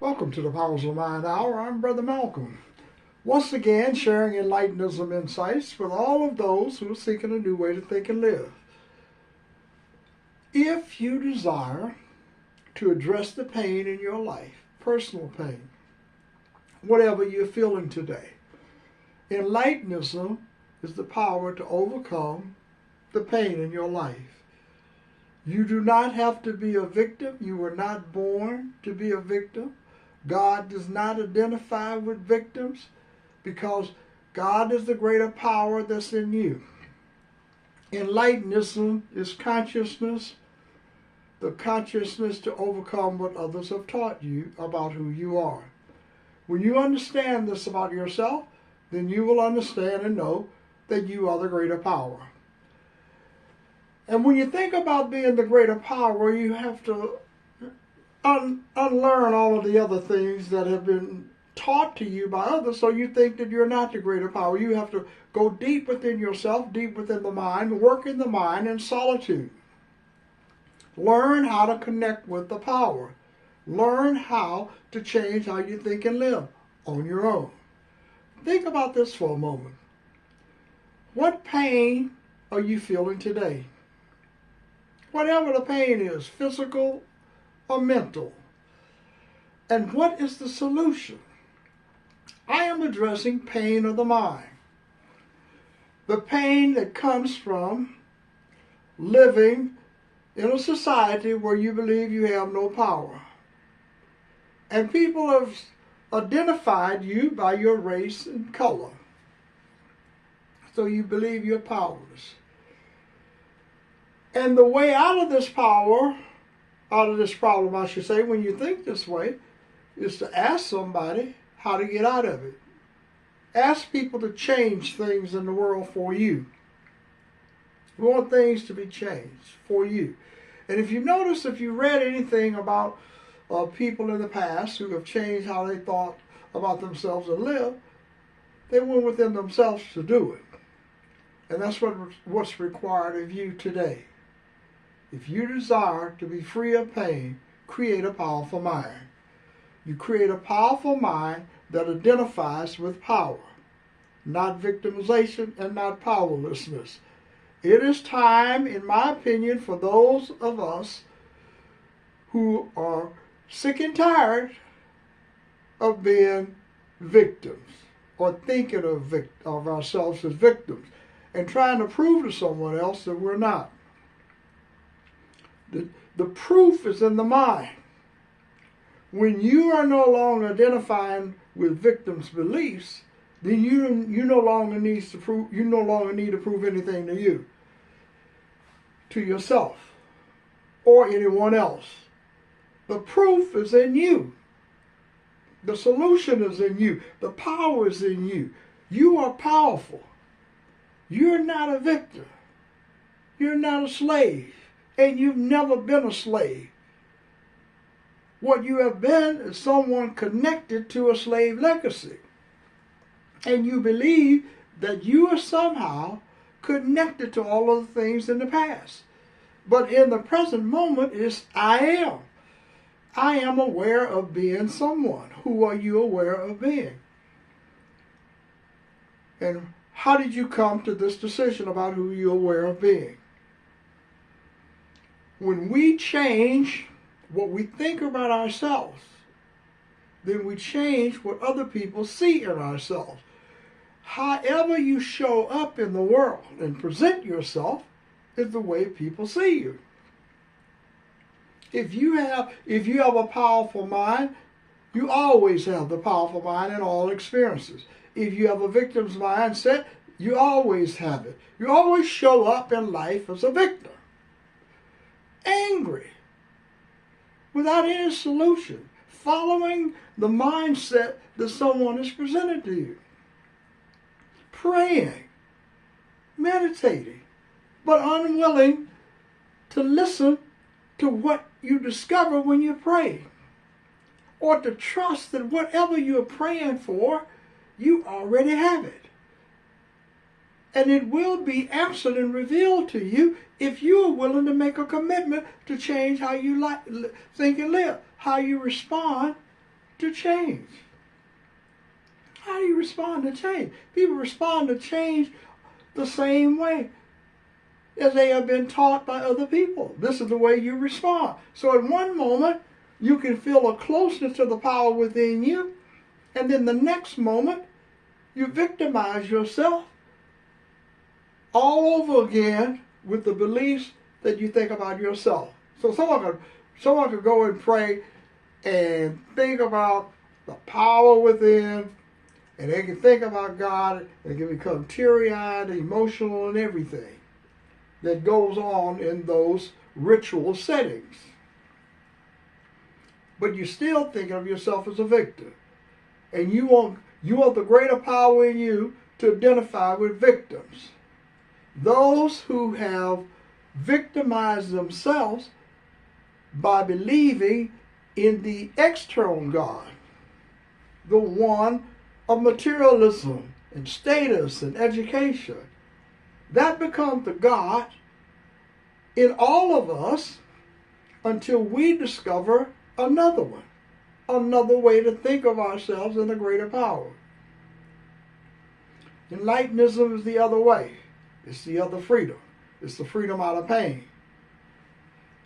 Welcome to the Powers of the Mind Hour. I'm Brother Malcolm. Once again, sharing Enlightenism insights with all of those who are seeking a new way to think and live. If you desire to address the pain in your life, personal pain, whatever you're feeling today, Enlightenism is the power to overcome the pain in your life. You do not have to be a victim. You were not born to be a victim. God does not identify with victims because God is the greater power that's in you. Enlightenism is consciousness, the consciousness to overcome what others have taught you about who you are. When you understand this about yourself, then you will understand and know that you are the greater power. And when you think about being the greater power, you have to unlearn all of the other things that have been taught to you by others, so you think that you're not the greater power. You have to go deep within yourself, deep within the mind, work in the mind in solitude. Learn how to connect with the power. Learn how to change how you think and live on your own. Think about this for a moment. What pain are you feeling today? Whatever the pain is, physical or mental. And what is the solution? I am addressing pain of the mind. The pain that comes from living in a society where you believe you have no power. And people have identified you by your race and color. So you believe you're powerless. And the way out of this problem, I should say, when you think this way, is to ask somebody how to get out of it. Ask people to change things in the world for you. You want things to be changed for you. And if you notice, if you read anything about people in the past who have changed how they thought about themselves and live, they went within themselves to do it. And that's what's required of you today. If you desire to be free of pain, create a powerful mind. You create a powerful mind that identifies with power, not victimization and not powerlessness. It is time, in my opinion, for those of us who are sick and tired of being victims or thinking of ourselves as victims and trying to prove to someone else that we're not. The proof is in the mind. When you are no longer identifying with victims' beliefs, then you no longer need to prove anything to you, to yourself, or anyone else. The proof is in you. The solution is in you. The power is in you. You are powerful. You're not a victim. You're not a slave. And you've never been a slave. What you have been is someone connected to a slave legacy. And you believe that you are somehow connected to all of the things in the past. But in the present moment, it's I am. I am aware of being someone. Who are you aware of being? And how did you come to this decision about who you're aware of being? When we change what we think about ourselves, then we change what other people see in ourselves. However you show up in the world and present yourself is the way people see you. If you have a powerful mind, you always have the powerful mind in all experiences. If you have a victim's mindset, you always have it. You always show up in life as a victim. Angry, without any solution, following the mindset that someone has presented to you. Praying, meditating, but unwilling to listen to what you discover when you pray, or to trust that whatever you're praying for, you already have it. And it will be answered and revealed to you if you are willing to make a commitment to change how you think and live, how you respond to change? How do you respond to change? People respond to change the same way as they have been taught by other people. This is the way you respond. So in one moment, you can feel a closeness to the power within you, and then the next moment, you victimize yourself all over again with the beliefs that you think about yourself. So someone could go and pray and think about the power within, and they can think about God, they can become teary-eyed, emotional, and everything that goes on in those ritual settings. But you're still thinking of yourself as a victim. And you want the greater power in you to identify with victims. Those who have victimized themselves by believing in the external God, the one of materialism and status and education. That becomes the God in all of us until we discover another one, another way to think of ourselves in a greater power. Enlightenism is the other way. It's the other freedom. It's the freedom out of pain.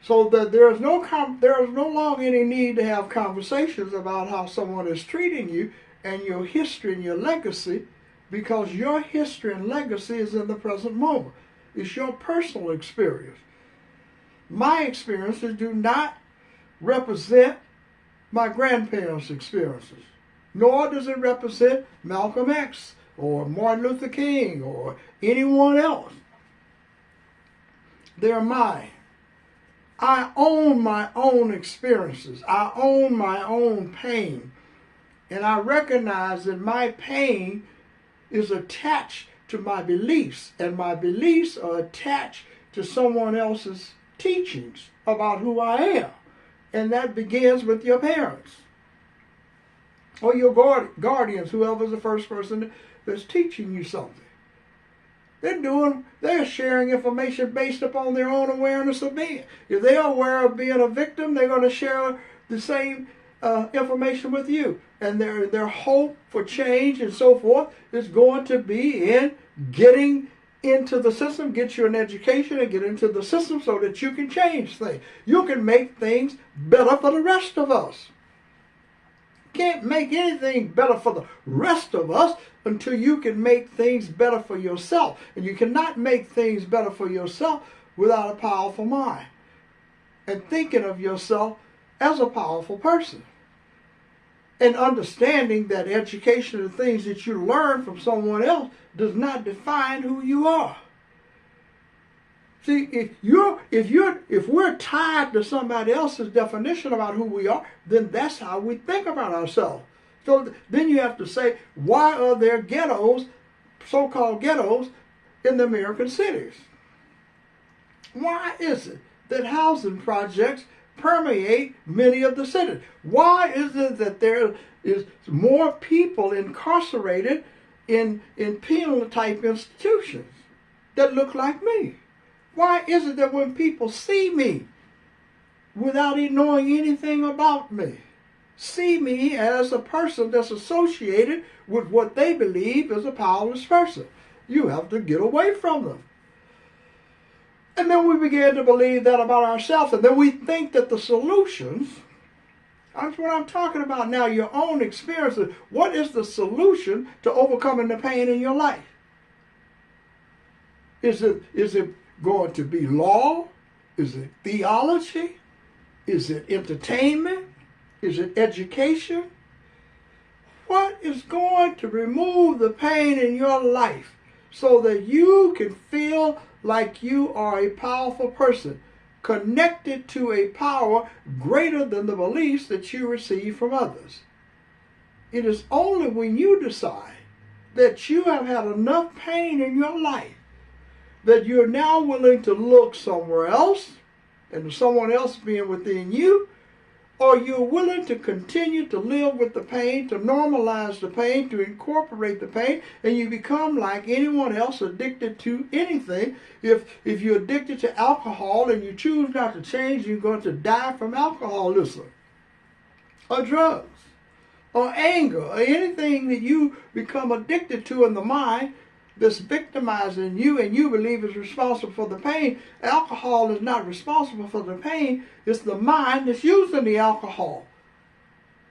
So that there is no longer any need to have conversations about how someone is treating you and your history and your legacy, because your history and legacy is in the present moment. It's your personal experience. My experiences do not represent my grandparents' experiences, nor does it represent Malcolm X or Martin Luther King or anyone else. They're mine. I own my own experiences. I own my own pain. And I recognize that my pain is attached to my beliefs, and my beliefs are attached to someone else's teachings about who I am. And that begins with your parents or your guardians, whoever's the first person that's teaching you something. They're sharing information based upon their own awareness of being. If they are aware of being a victim, they're going to share the same information with you. And their hope for change and so forth is going to be in getting into the system, get you an education and get into the system so that you can change things. You can make things better for the rest of us. Can't make anything better for the rest of us until you can make things better for yourself. And you cannot make things better for yourself without a powerful mind and thinking of yourself as a powerful person. And understanding that education and things that you learn from someone else does not define who you are. See, if we're tied to somebody else's definition about who we are, then that's how we think about ourselves. So then you have to say, why are there ghettos, so-called ghettos, in the American cities? Why is it that housing projects permeate many of the cities? Why is it that there is more people incarcerated in penal type institutions that look like me? Why is it that when people see me without knowing anything about me, see me as a person that's associated with what they believe is a powerless person? You have to get away from them. And then we begin to believe that about ourselves, and then we think that the solutions, that's what I'm talking about now, your own experiences. What is the solution to overcoming the pain in your life? Is it going to be law? Is it theology? Is it entertainment? Is it education? What is going to remove the pain in your life so that you can feel like you are a powerful person, connected to a power greater than the beliefs that you receive from others? It is only when you decide that you have had enough pain in your life that you're now willing to look somewhere else, and someone else being within you, or you're willing to continue to live with the pain, to normalize the pain, to incorporate the pain, and you become like anyone else addicted to anything. If you're addicted to alcohol and you choose not to change, you're going to die from alcoholism or drugs. or anger or anything that you become addicted to in the mind that's victimizing you and you believe is responsible for the pain. Alcohol is not responsible for the pain. It's the mind that's using the alcohol.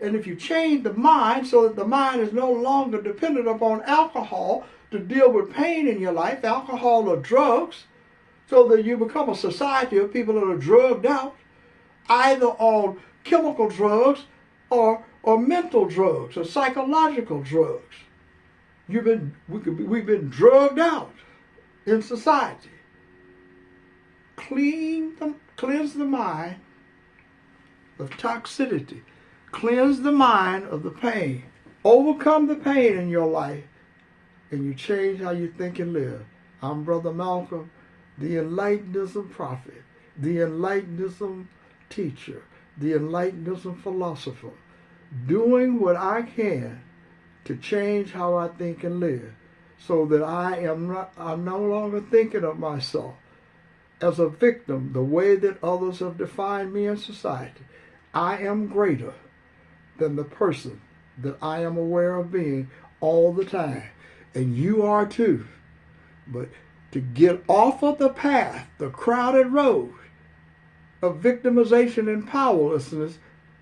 And if you change the mind so that the mind is no longer dependent upon alcohol to deal with pain in your life, alcohol or drugs, so that you become a society of people that are drugged out, either on chemical drugs or mental drugs or psychological drugs. We've been drugged out in society. Cleanse the mind of toxicity. Cleanse the mind of the pain. Overcome the pain in your life, and you change how you think and live. I'm Brother Malcolm, the Enlightenism prophet, the Enlightenism teacher, the Enlightenism philosopher, doing what I can to change how I think and live, so that I'm no longer thinking of myself as a victim the way that others have defined me in society. I am greater than the person that I am aware of being all the time. And you are too. But to get off of the path, the crowded road of victimization and powerlessness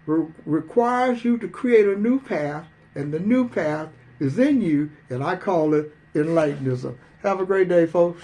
requires you to create a new path, and the new path is in you, and I call it Enlightenism. Have a great day, folks.